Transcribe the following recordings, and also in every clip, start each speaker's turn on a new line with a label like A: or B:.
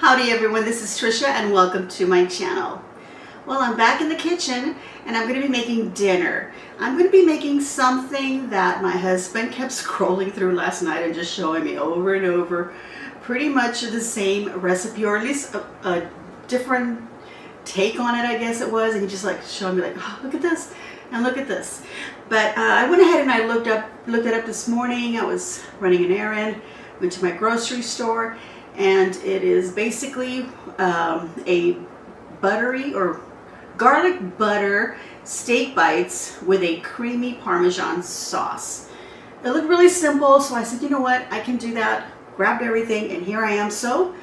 A: Howdy everyone, this is Tricia and welcome to my channel. Well, I'm back in the kitchen and I'm going to be making dinner. I'm going to be making something that my husband kept scrolling through last night and just showing me over and over. Pretty much the same recipe, or at least a different take on it, I guess it was. And he just like showed me like, oh, look at this and look at this. But I went ahead and I looked it up this morning. I was running an errand, went to my grocery store, and it is basically a buttery or garlic butter steak bites with a creamy Parmesan sauce. It looked really simple, so I said, you know what, I can do that. Grabbed everything, and here I am. So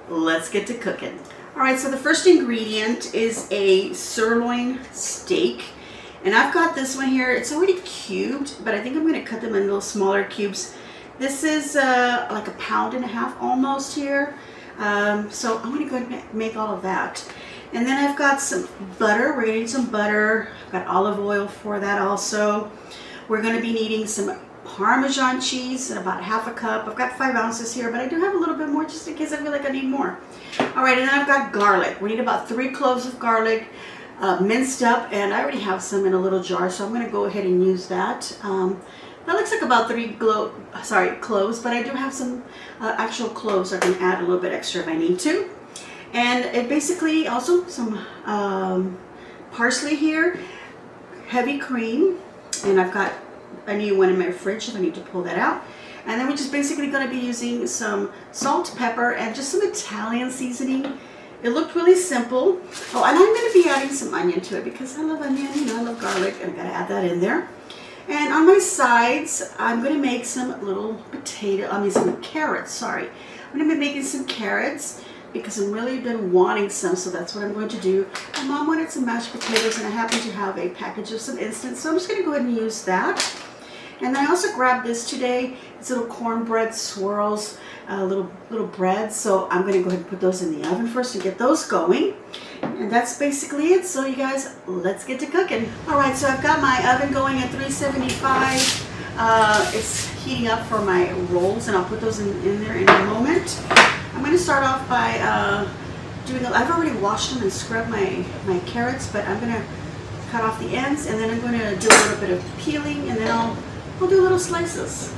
A: let's get to cooking. All right, so the first ingredient is a sirloin steak, and I've got this one here. It's already cubed, but I think I'm going to cut them in little smaller cubes. This is like 1.5 pounds almost here. So I'm going to go ahead and make all of that. And then I've got some butter. We're going to need some butter. I've got olive oil for that also. We're going to be needing some Parmesan cheese, about 1/2 cup. I've got 5 ounces here, but I do have a little bit more just in case I feel like I need more. All right, and then I've got garlic. We need about 3 cloves of garlic, minced up, and I already have some in a little jar, so I'm going to go ahead and use that. That looks like about 3 cloves, but I do have some actual cloves. I can add a little bit extra if I need to. And it basically also some parsley here, heavy cream, and I've got a new one in my fridge if I need to pull that out. And then we're just basically going to be using some salt, pepper, and just some Italian seasoning. It looked really simple. Oh, and I'm going to be adding some onion to it because I love onion, you know, I love garlic, and I've got to add that in there. And on my sides, I'm going to make some some carrots, sorry. I'm going to be making some carrots because I've really been wanting some, so that's what I'm going to do. My mom wanted some mashed potatoes, and I happen to have a package of some instant, so I'm just going to go ahead and use that. And I also grabbed this today. It's little cornbread swirls, little breads, so I'm going to go ahead and put those in the oven first and get those going. And that's basically it. So you guys, let's get to cooking. All right, so I've got my oven going at 375. It's heating up for my rolls, and I'll put those in there in a moment. I'm going to start off by I've already washed them and scrubbed my carrots, but I'm going to cut off the ends, and then I'm going to do a little bit of peeling, and then I'll do little slices.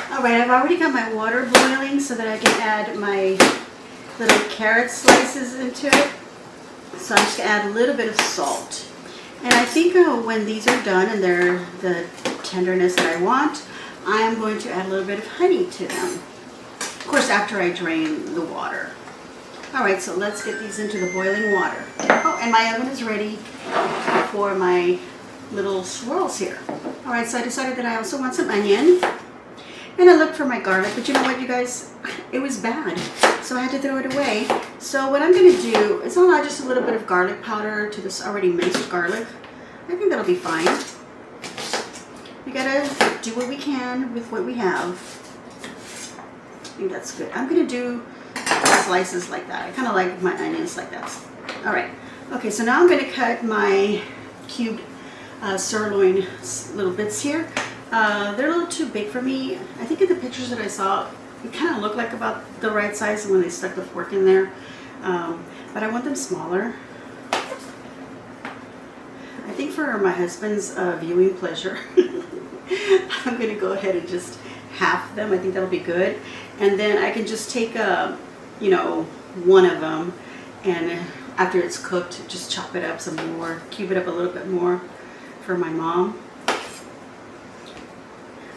A: Alright, I've already got my water boiling so that I can add my little carrot slices into it. So I'm just going to add a little bit of salt. And I think when these are done and they're the tenderness that I want, I am going to add a little bit of honey to them. Of course, after I drain the water. Alright, so let's get these into the boiling water. Oh, and my oven is ready for my little swirls here. Alright, so I decided that I also want some onion. And I looked for my garlic, but you know what, you guys? It was bad, so I had to throw it away. So what I'm going to do is I'll add just a little bit of garlic powder to this already minced garlic. I think that'll be fine. We gotta do what we can with what we have. I think that's good. I'm going to do slices like that. I kind of like my onions like that. All right. Okay, so now I'm going to cut my cubed sirloin little bits here. They're a little too big for me. I think in the pictures that I saw, it kind of looked like about the right size when they stuck the fork in there. But I want them smaller. I think for my husband's viewing pleasure, I'm going to go ahead and just half them. I think that'll be good. And then I can just take one of them, and after it's cooked, just chop it up some more, cube it up a little bit more for my mom.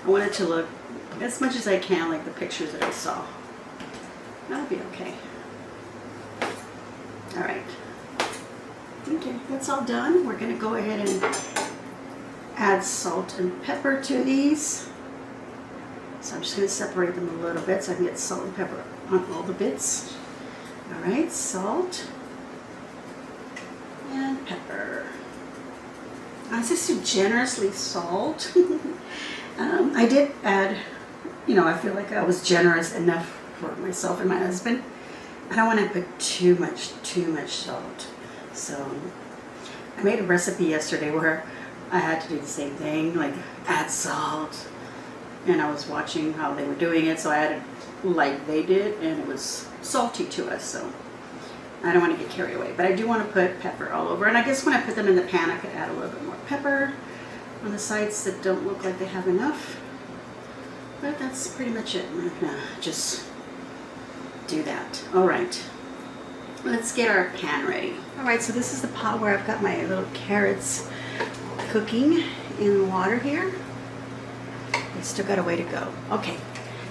A: I want it to look as much as I can like the pictures that I saw. That'll be okay. All right. Okay, that's all done. We're going to go ahead and add salt and pepper to these. So I'm just going to separate them a little bit so I can get salt and pepper on all the bits. All right, salt and pepper. I just do generously salt. I did add, I feel like I was generous enough for myself and my husband. I don't want to put too much salt. So I made a recipe yesterday where I had to do the same thing, like add salt. And I was watching how they were doing it, so I added like they did, and it was salty to us. So I don't want to get carried away, but I do want to put pepper all over. And I guess when I put them in the pan, I could add a little bit more pepper on the sides that don't look like they have enough. But that's pretty much it. I'm gonna just do that. All right, let's get our pan ready. All right, so this is the pot where I've got my little carrots cooking in water here. They still got a way to go. Okay,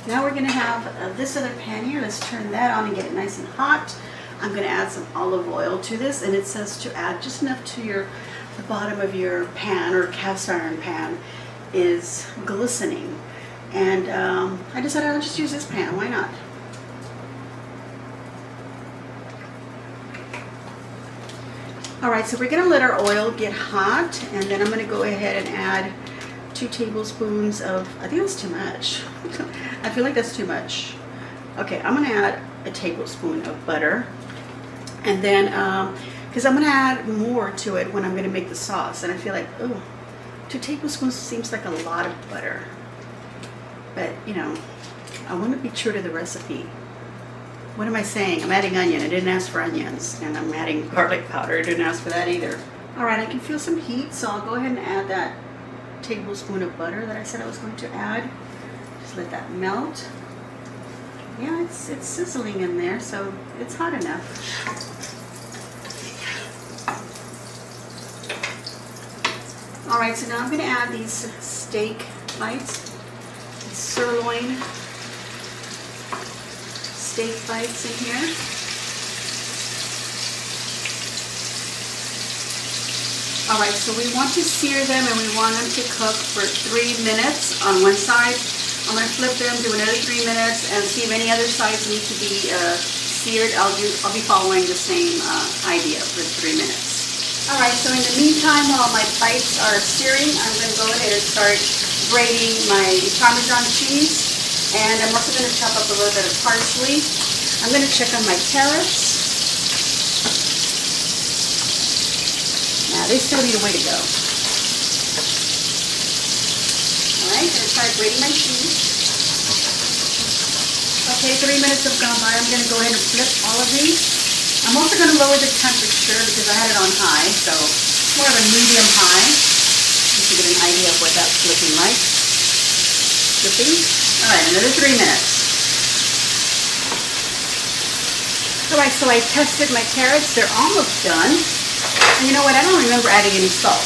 A: now we're gonna have this other pan here. Let's turn that on and get it nice and hot. I'm gonna add some olive oil to this, and it says to add just enough to the bottom of your pan, or cast iron pan is glistening. And I decided I'll just use this pan. Why not? All right, so we're gonna let our oil get hot, and then I'm gonna go ahead and add 2 tablespoons of, I think that's too much. I feel like that's too much. Okay, I'm gonna add a tablespoon of butter, and then, because I'm gonna add more to it when I'm gonna make the sauce, and I feel like, oh, 2 tablespoons seems like a lot of butter. But, I want to be true to the recipe. What am I saying? I'm adding onion. I didn't ask for onions. And I'm adding garlic powder. I didn't ask for that either. All right, I can feel some heat, so I'll go ahead and add that tablespoon of butter that I said I was going to add. Just let that melt. Yeah, it's sizzling in there, so it's hot enough. All right, so now I'm going to add these steak bites. Sirloin steak bites in here. All right, so we want to sear them, and we want them to cook for 3 minutes on one side. I'm going to flip them, do another 3 minutes, and see if any other sides need to be seared. I'll be following the same idea for 3 minutes. All right, so in the meantime, while my bites are searing, I'm going to go ahead and start grating my Parmesan cheese, and I'm also going to chop up a little bit of parsley. I'm going to check on my carrots. Now they still need a way to go. All right, I'm going to start grating my cheese. Okay, 3 minutes have gone by. I'm going to go ahead and flip all of these. I'm also going to lower the temperature because I had it on high, so more of a medium high. To get an idea of what that's looking like. Flipping. All right, another 3 minutes. All right, so I tested my carrots. They're almost done. And you know what? I don't remember adding any salt.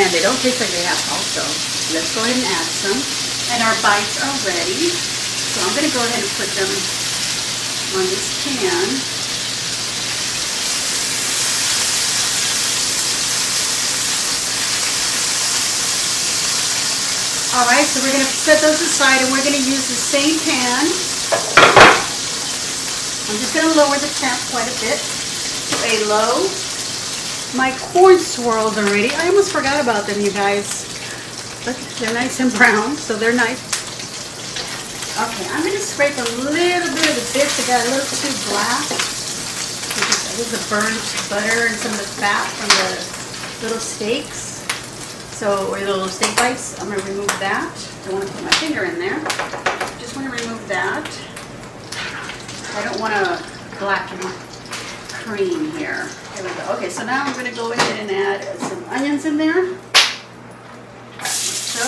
A: And they don't taste like they have salt, so let's go ahead and add some. And our bites are ready. So I'm going to go ahead and put them on this pan. All right, so we're going to set those aside, and we're going to use the same pan. I'm just going to lower the temp quite a bit to a low. My corn swirls are ready. I almost forgot about them, you guys. Look, they're nice and brown, so they're nice. Okay, I'm going to scrape a little bit of the bits that got a little too black. This is the burnt butter and some of the fat from the little steaks. So, or the little steak bites, I'm going to remove that. I don't want to put my finger in there. Just want to remove that. I don't want to blacken cream here. There we go. Okay, so now I'm going to go ahead and add some onions in there. Like so.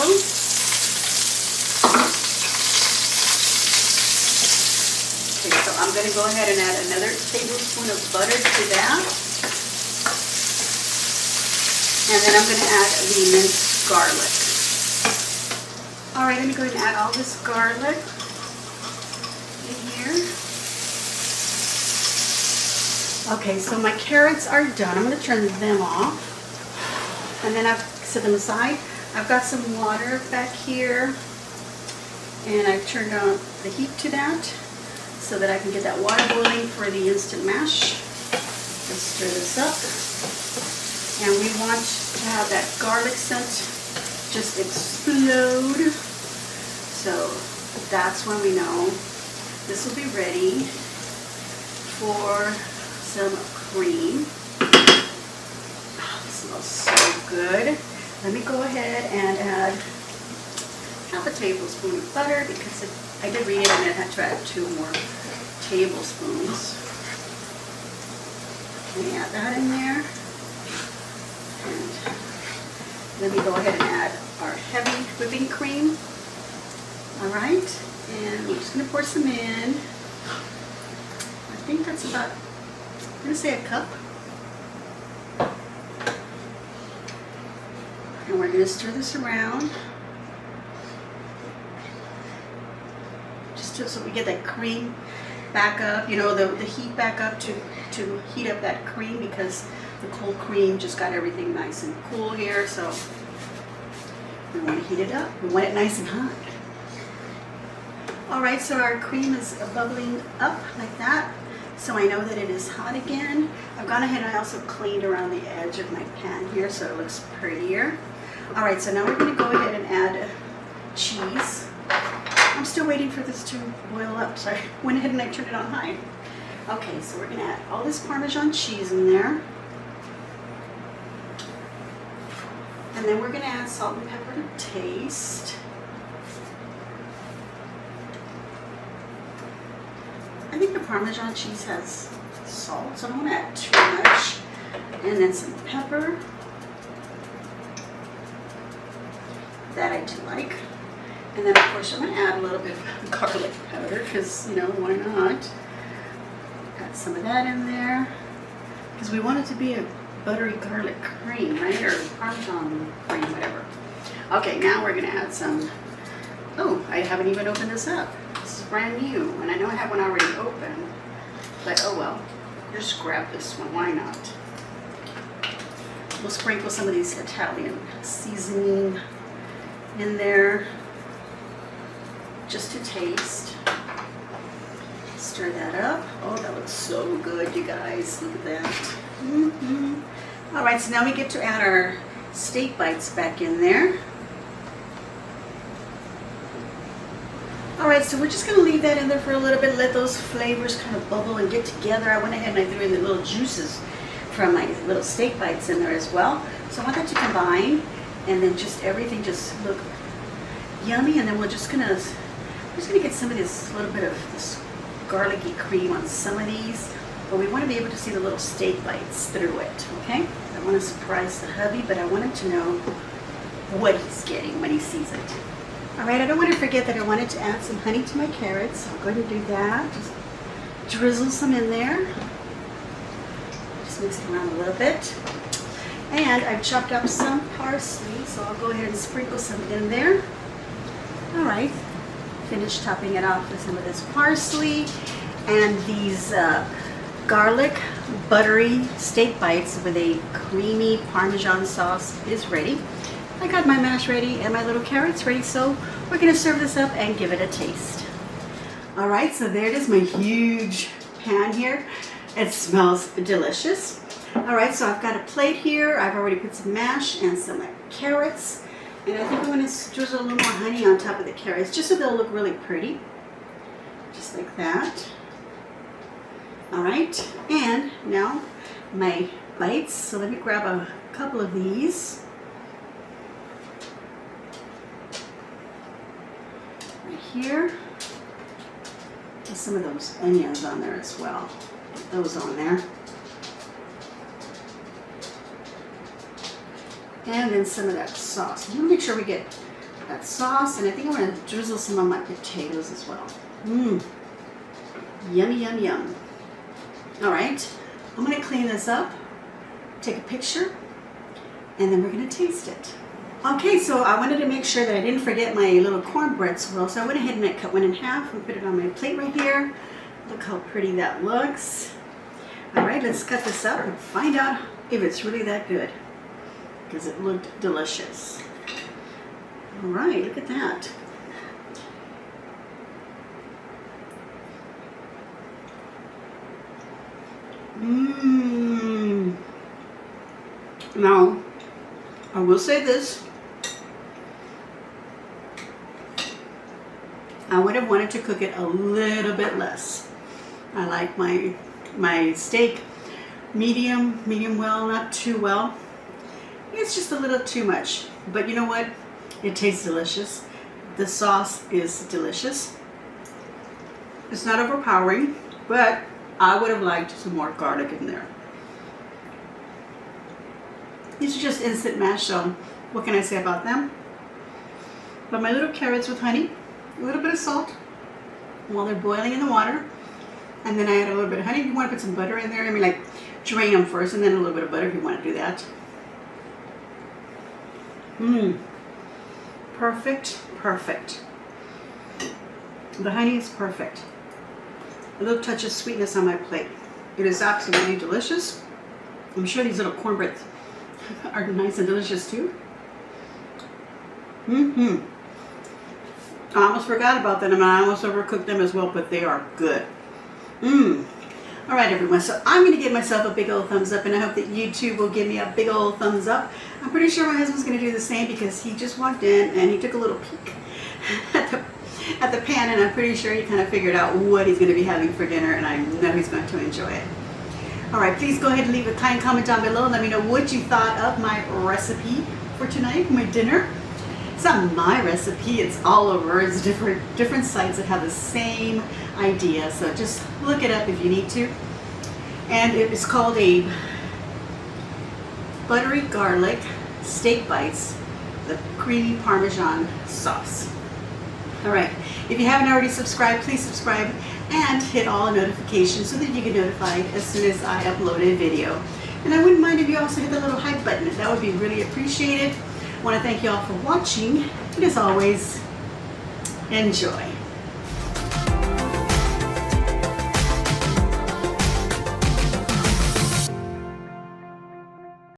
A: Okay, so I'm going to go ahead and add another tablespoon of butter to that. And then I'm going to add the minced garlic. All right, let me go ahead and add all this garlic in here. Okay, so my carrots are done. I'm going to turn them off. And then I've set them aside. I've got some water back here. And I've turned on the heat to that. so that I can get that water boiling for the instant mash. Let's stir this up. And we want to have that garlic scent just explode. So that's when we know this will be ready for some cream. Oh, it smells so good. Let me go ahead and add half a tablespoon of butter because I did read it and I had to add 2 more tablespoons. Let me add that in there. And let me go ahead and add our heavy whipping cream. All right, and we're just going to pour some in. I think that's about, I'm going to say a cup. And we're going to stir this around. Just so we get that cream back up, you know, the heat back up to heat up that cream, because the cold cream just got everything nice and cool here. So we want to heat it up. We want it nice and hot. All right, so our cream is bubbling up like that. So I know that it is hot again. I've gone ahead and I also cleaned around the edge of my pan here so it looks prettier. All right, so now we're going to go ahead and add cheese. I'm still waiting for this to boil up. Sorry, went ahead and I turned it on high. Okay, so we're going to add all this Parmesan cheese in there. And then we're going to add salt and pepper to taste. I think the Parmesan cheese has salt, so I don't want to add too much. And then some pepper. That I do like. And then of course I'm going to add a little bit of garlic powder because, you know, why not? Add some of that in there because we want it to be a buttery garlic cream, right? Or Parmesan cream, whatever. Okay, now we're going to add some, oh, I haven't even opened this up. This is brand new, and I know I have one already open, but oh well, just grab this one, why not? We'll sprinkle some of these Italian seasoning in there, just to taste. Stir that up. Oh, that looks so good, you guys. Look at that. All right, so now we get to add our steak bites back in there. All right, so we're just going to leave that in there for a little bit, let those flavors kind of bubble and get together. I went ahead and I threw in the little juices from my little steak bites in there as well. So I want that to combine, and then just everything just look yummy. And then we're just gonna get some of this little bit of this garlicky cream on some of these, but we want to be able to see the little steak bites through it. Okay, I want to surprise the hubby, but I want him to know what he's getting when he sees it. All right, I don't want to forget that I wanted to add some honey to my carrots, so I'm going to do that. Just drizzle some in there. Just mix it around a little bit. And I've chopped up some parsley, so I'll go ahead and sprinkle some in there. All right, finish topping it off with some of this parsley, and these garlic buttery steak bites with a creamy Parmesan sauce is ready. I got my mash ready and my little carrots ready, so we're going to serve this up and give it a taste. All right, so there it is, my huge pan here. It smells delicious. All right, so I've got a plate here. I've already put some mash and some carrots, and I think I'm going to drizzle a little more honey on top of the carrots just so they'll look really pretty, just like that. All right, and now my bites. So let me grab a couple of these. Here, and some of those onions on there as well. Put those on there. And then some of that sauce. I'm going to make sure we get that sauce, and I think I'm going to drizzle some on my potatoes as well. Yummy, yum, yum. All right, I'm going to clean this up, take a picture, and then we're going to taste it. Okay, so I wanted to make sure that I didn't forget my little cornbread swirl, so I went ahead and I cut one in half and put it on my plate right here. Look how pretty that looks. All right, let's cut this up and find out if it's really that good, because it looked delicious. All right, look at that. Mmm. Now, I will say this. I would have wanted to cook it a little bit less. I like my steak medium well, not too well. It's just a little too much. But you know what? It tastes delicious. The sauce is delicious. It's not overpowering, but I would have liked some more garlic in there. These are just instant mash, so what can I say about them? But my little carrots with honey, a little bit of salt while they're boiling in the water, and then I add a little bit of honey. If you want to put some butter in there, I mean, like, drain them first and then a little bit of butter if you want to do that. Mmm. Perfect, perfect. The honey is perfect. A little touch of sweetness on my plate. It is absolutely delicious. I'm sure these little cornbreads are nice and delicious too. I almost forgot about them and I almost overcooked them as well, but they are good. All right, everyone, so I'm going to give myself a big old thumbs up, and I hope that you too will give me a big old thumbs up. I'm pretty sure my husband's going to do the same because he just walked in and he took a little peek at the pan, and I'm pretty sure he kind of figured out what he's going to be having for dinner, and I know he's going to enjoy it. All right, please go ahead and leave a kind comment down below and let me know what you thought of my recipe for tonight, my dinner. It's not my recipe, it's all over. It's different sites that have the same idea, so just look it up if you need to. And it is called a buttery garlic steak bites, the creamy Parmesan sauce. All right, if you haven't already subscribed, please subscribe and hit all notifications so that you get notified as soon as I upload a video. And I wouldn't mind if you also hit the little hype button. That would be really appreciated. I want to thank you all for watching, and as always, enjoy.